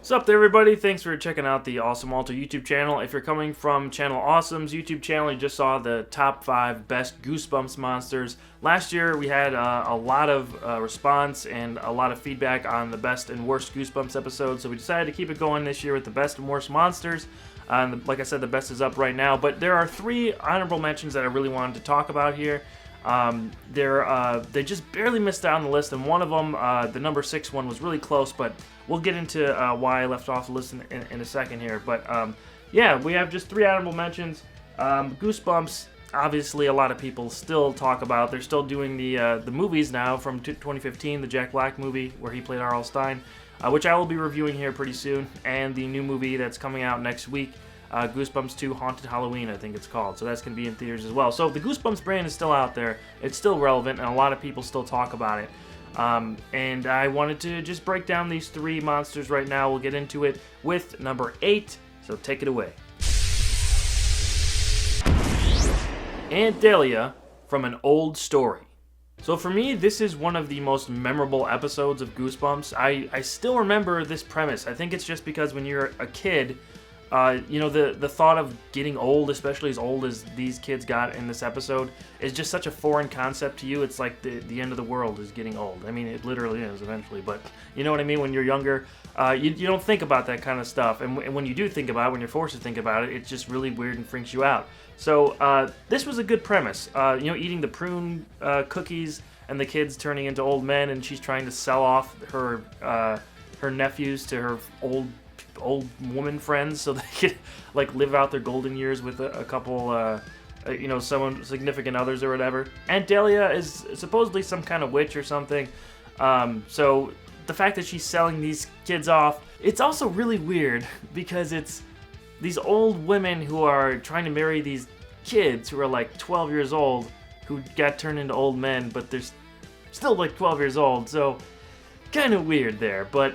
What's up there, everybody? Thanks for checking out the Awesome Walter YouTube channel. If you're coming from Channel Awesome's YouTube channel, you just saw the top 5 best Goosebumps monsters. Last year, we had a lot of response and a lot of feedback on the best and worst Goosebumps episodes, so we decided to keep it going this year with the best and worst monsters. Like I said, the best is up right now, but there are 3 honorable mentions that I really wanted to talk about here. They just barely missed out on the list, and one of them, the number 6 one, was really close, but we'll get into why I left off the list in a second here. But yeah, we have just 3 honorable mentions. Goosebumps, obviously a lot of people still talk about. They're still doing the movies now from 2015, the Jack Black movie where he played R.L. Stine, which I will be reviewing here pretty soon, and the new movie that's coming out next week. Goosebumps 2 Haunted Halloween, I think it's called. So that's going to be in theaters as well. So the Goosebumps brand is still out there. It's still relevant, and a lot of people still talk about it. And I wanted to just break down these 3 monsters right now. We'll get into it with number 8. So take it away. Aunt Dahlia from An Old Story. So for me, this is one of the most memorable episodes of Goosebumps. I still remember this premise. I think it's just because when you're a kid, the thought of getting old, especially as old as these kids got in this episode, is just such a foreign concept to you. It's like the end of the world is getting old. I mean, it literally is eventually, but you know what I mean? When you're younger, you don't think about that kind of stuff. And when you do think about it, when you're forced to think about it, it's just really weird and freaks you out. So this was a good premise. Eating the prune cookies and the kids turning into old men, and she's trying to sell off her nephews to her old woman friends so they could like live out their golden years with a couple someone significant others or whatever. Aunt Dahlia is supposedly some kind of witch or something, so the fact that she's selling these kids off, it's also really weird because it's these old women who are trying to marry these kids who are like 12 years old who got turned into old men, but they're still like 12 years old, so kind of weird there. But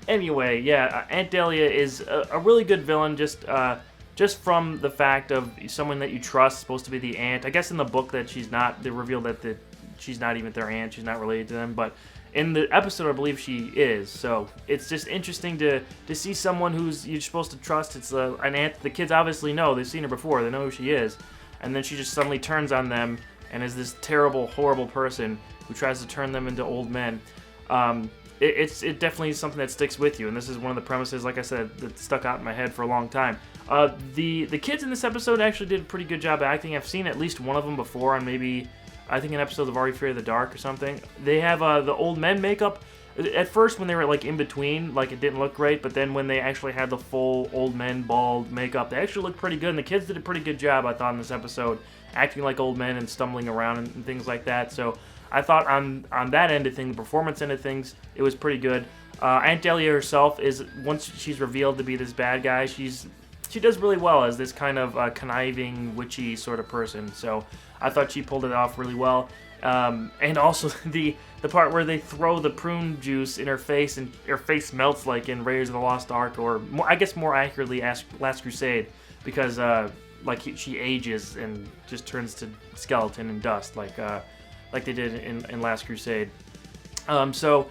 anyway, yeah, Aunt Dahlia is a really good villain, just from the fact of someone that you trust, supposed to be the aunt. I guess in the book that she's not, they revealed that she's not even their aunt, she's not related to them, but in the episode I believe she is, so it's just interesting to see someone who's you're supposed to trust. It's an aunt the kids obviously know, they've seen her before, they know who she is, and then she just suddenly turns on them and is this terrible, horrible person who tries to turn them into old men. It definitely is something that sticks with you, and this is one of the premises, like I said, that stuck out in my head for a long time. The kids in this episode actually did a pretty good job acting. I've seen at least one of them before on maybe, I think, an episode of Are You Afraid of the Dark or something. They have the old men makeup. At first, when they were like in between, like it didn't look great, but then when they actually had the full old men bald makeup, they actually looked pretty good, and the kids did a pretty good job, I thought, in this episode, acting like old men and stumbling around and things like that. So I thought on that end of things, the performance end of things, it was pretty good. Aunt Dahlia herself is, once she's revealed to be this bad guy, she does really well as this kind of conniving, witchy sort of person. So I thought she pulled it off really well. And also the part where they throw the prune juice in her face and her face melts like in Raiders of the Lost Ark, or I guess more accurately Last Crusade, because she ages and just turns to skeleton and dust like they did in Last Crusade. So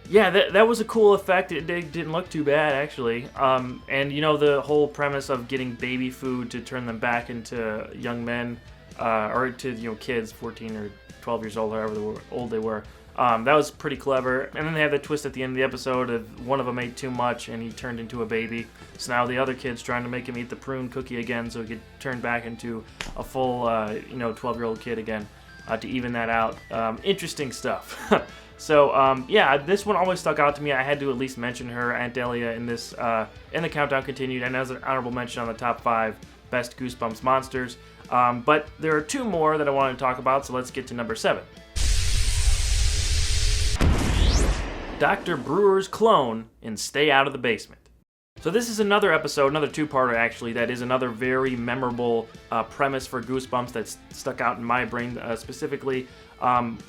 yeah, that was a cool effect. It didn't look too bad, actually. And the whole premise of getting baby food to turn them back into young men, or to kids 14 or 12 years old, however old they were. That was pretty clever. And then they had the twist at the end of the episode of one of them ate too much and he turned into a baby. So now the other kid's trying to make him eat the prune cookie again so he could turn back into a full 12-year-old kid again, to even that out. Interesting stuff. So yeah, this one always stuck out to me. I had to at least mention her, Aunt Dahlia, in this in the Countdown Continued, and as an honorable mention on the top 5 best Goosebumps monsters. But there are 2 more that I wanted to talk about, so let's get to number 7. Dr. Brewer's clone in Stay Out of the Basement. So this is another episode, another 2-parter actually, that is another very memorable premise for Goosebumps that's stuck out in my brain specifically,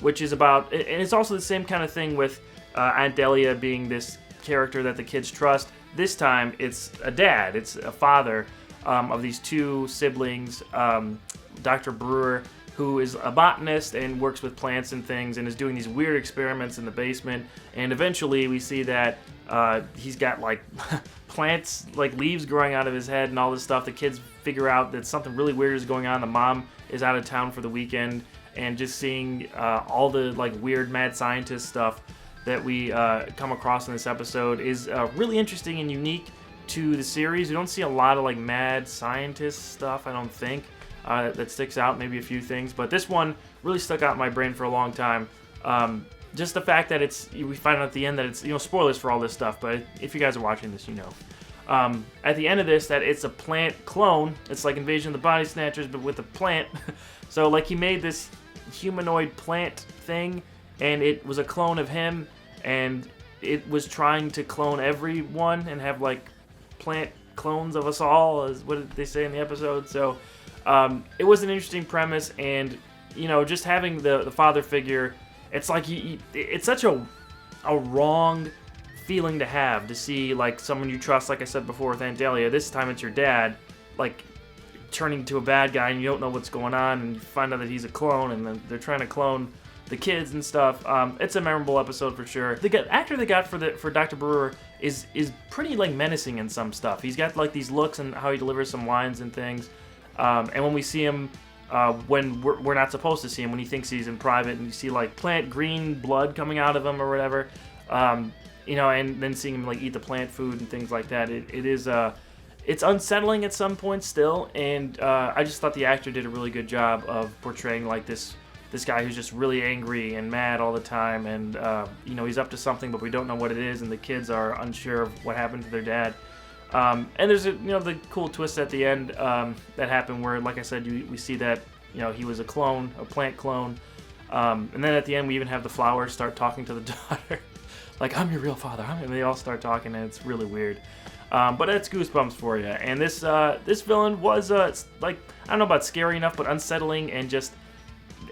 which is about, and it's also the same kind of thing with Aunt Dahlia being this character that the kids trust. This time it's a dad, it's a father of these 2 siblings, Dr. Brewer, who is a botanist and works with plants and things and is doing these weird experiments in the basement. And eventually we see that He's got like plants, like leaves growing out of his head and all this stuff. The kids figure out that something really weird is going on. The mom is out of town for the weekend, and just seeing all the like weird mad scientist stuff that we come across in this episode is really interesting and unique to the series. We don't see a lot of like mad scientist stuff, I don't think, that sticks out. Maybe a few things, but this one really stuck out in my brain for a long time. Just the fact that we find out at the end that it's, spoilers for all this stuff, but if you guys are watching this, you know. At the end of this, that it's a plant clone. It's like Invasion of the Body Snatchers, but with a plant. So, like, he made this humanoid plant thing, and it was a clone of him, and it was trying to clone everyone and have, like, plant clones of us all, is what did they say in the episode. So, it was an interesting premise, and, just having the father figure, it's like it's such a wrong feeling to have, to see like someone you trust, like I said before with Aunt Dahlia, this time it's your dad, like turning to a bad guy and you don't know what's going on, and you find out that he's a clone, and then they're trying to clone the kids and stuff. It's a memorable episode for sure. The actor they got for Dr. Brewer is pretty like menacing in some stuff. He's got like these looks and how he delivers some lines and things. And when we see him, when we're not supposed to see him, when he thinks he's in private, and you see like plant green blood coming out of him or whatever, and then seeing him like eat the plant food and things like that, it's unsettling at some points still, and I just thought the actor did a really good job of portraying like this guy who's just really angry and mad all the time, and he's up to something, but we don't know what it is, and the kids are unsure of what happened to their dad. And there's the cool twist at the end that happened where, like I said, we see that he was a clone, a plant clone, and then at the end we even have the flowers start talking to the daughter, like, I'm your real father. And they all start talking, and it's really weird. But that's Goosebumps for you. And this villain was it's like, I don't know about scary enough, but unsettling, and just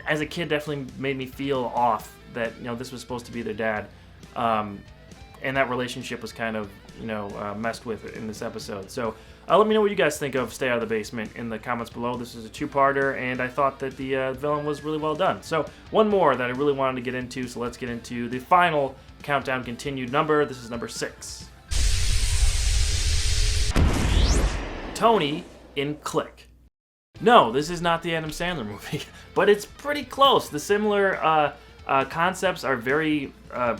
as a kid definitely made me feel off that this was supposed to be their dad. And that relationship was kind of, messed with in this episode. So let me know what you guys think of Stay Out of the Basement in the comments below. This is a two-parter, and I thought that the villain was really well done. So one more that I really wanted to get into, so let's get into the final countdown continued number. This is number 6. Tonie in Click. No, this is not the Adam Sandler movie, but it's pretty close. The similar concepts are very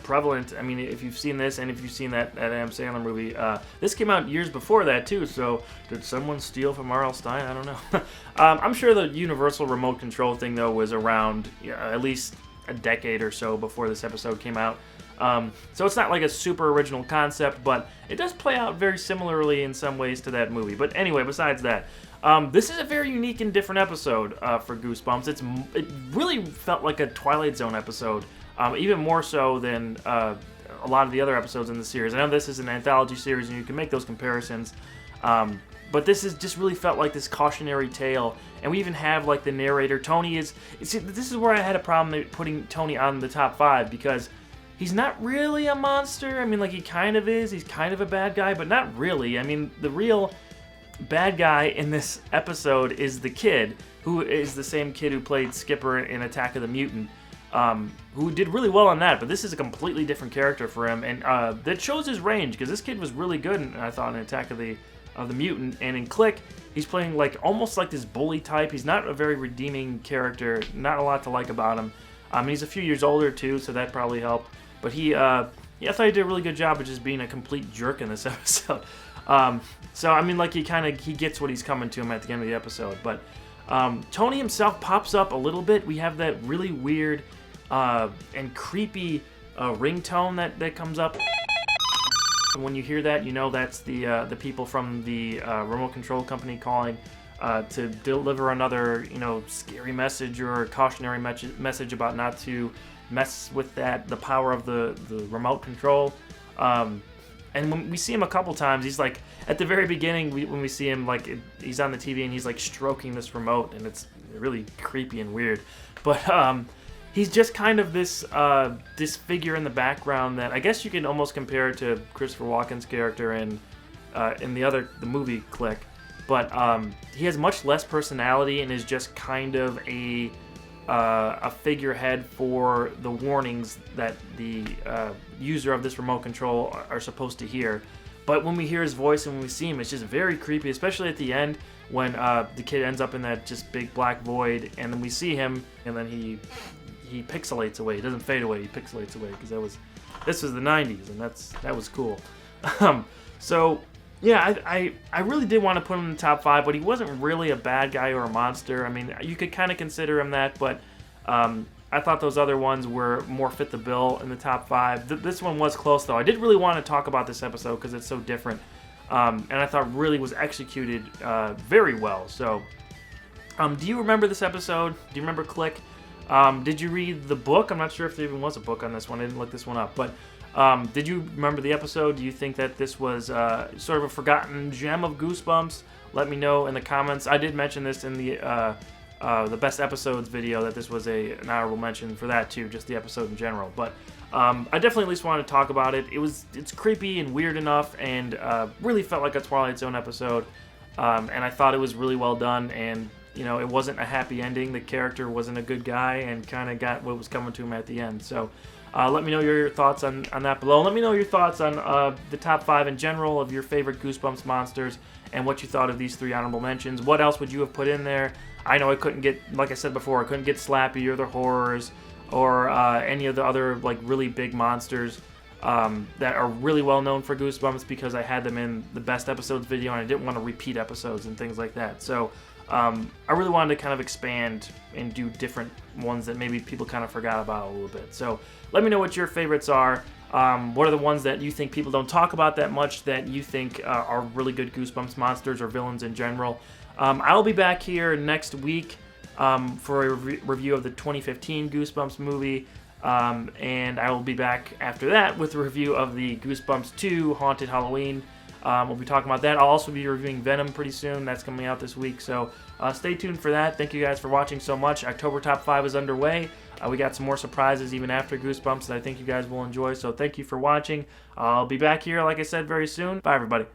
prevalent. I mean, if you've seen this and if you've seen that Adam Sandler movie, this came out years before that too, so did someone steal from R.L. Stine? I don't know. I'm sure the universal remote control thing, though, was around at least a decade or so before this episode came out. So it's not like a super original concept, but it does play out very similarly in some ways to that movie. But anyway, besides that, this is a very unique and different episode for Goosebumps. It really felt like a Twilight Zone episode, even more so than a lot of the other episodes in the series. I know this is an anthology series, and you can make those comparisons, but this is just really felt like this cautionary tale. And we even have like the narrator. Tonie is. See, this is where I had a problem putting Tonie on the top 5, because he's not really a monster. I mean, like, he kind of is. He's kind of a bad guy, but not really. I mean, the real bad guy in this episode is the kid, who is the same kid who played Skipper in Attack of the Mutant, who did really well on that, but this is a completely different character for him, and that shows his range, because this kid was really good, I thought, in Attack of the Mutant, and in Click, he's playing like almost like this bully type. He's not a very redeeming character, not a lot to like about him. He's a few years older too, so that probably helped. But I thought he did a really good job of just being a complete jerk in this episode. So, I mean, like, he gets what he's coming to him at the end of the episode. But Tonie himself pops up a little bit. We have that really weird and creepy ringtone that comes up. And when you hear that, that's the people from the remote control company calling to deliver another, scary message or cautionary message about not to mess with the power of the remote control. And when we see him a couple times, he's like, at the very beginning, when we see him, like, he's on the TV and he's like stroking this remote, and it's really creepy and weird. But he's just kind of this figure in the background that I guess you can almost compare to Christopher Walken's character in the movie Click. But he has much less personality and is just kind of a a figurehead for the warnings that the user of this remote control are supposed to hear. But when we hear his voice and when we see him, it's just very creepy, especially at the end when the kid ends up in that just big black void, and then we see him, and then he pixelates away. He doesn't fade away. He pixelates away because this was the 90s, and that was cool. So yeah, I really did want to put him in the top 5, but he wasn't really a bad guy or a monster. I mean, you could kind of consider him that, but I thought those other ones were more fit the bill in the top 5. This one was close, though. I did really want to talk about this episode because it's so different, and I thought really was executed very well. So, do you remember this episode? Do you remember Click? Did you read the book? I'm not sure if there even was a book on this one. I didn't look this one up, but did you remember the episode? Do you think that this was sort of a forgotten gem of Goosebumps? Let me know in the comments. I did mention this in the best episodes video, that this was an honorable mention for that too, just the episode in general. But I definitely at least wanted to talk about it. It's creepy and weird enough, and really felt like a Twilight Zone episode. And I thought it was really well done, and it wasn't a happy ending. The character wasn't a good guy and kind of got what was coming to him at the end. So let me know your thoughts on that below. Let me know your thoughts on the top 5 in general of your favorite Goosebumps monsters and what you thought of these 3 honorable mentions. What else would you have put in there? I know I couldn't get, like I said before, I couldn't get Slappy or the Horrors or any of the other like really big monsters that are really well known for Goosebumps, because I had them in the best episodes video and I didn't want to repeat episodes and things like that. So I really wanted to kind of expand and do different ones that maybe people kind of forgot about a little bit. So let me know what your favorites are. What are the ones that you think people don't talk about that much that you think are really good Goosebumps monsters or villains in general? I'll be back here next week for a review of the 2015 Goosebumps movie, and I will be back after that with a review of the Goosebumps 2 Haunted Halloween. We'll be talking about that. I'll also be reviewing Venom pretty soon. That's coming out this week, so stay tuned for that. Thank you guys for watching so much. October Top 5 is underway. We got some more surprises even after Goosebumps that I think you guys will enjoy, so thank you for watching. I'll be back here, like I said, very soon. Bye, everybody.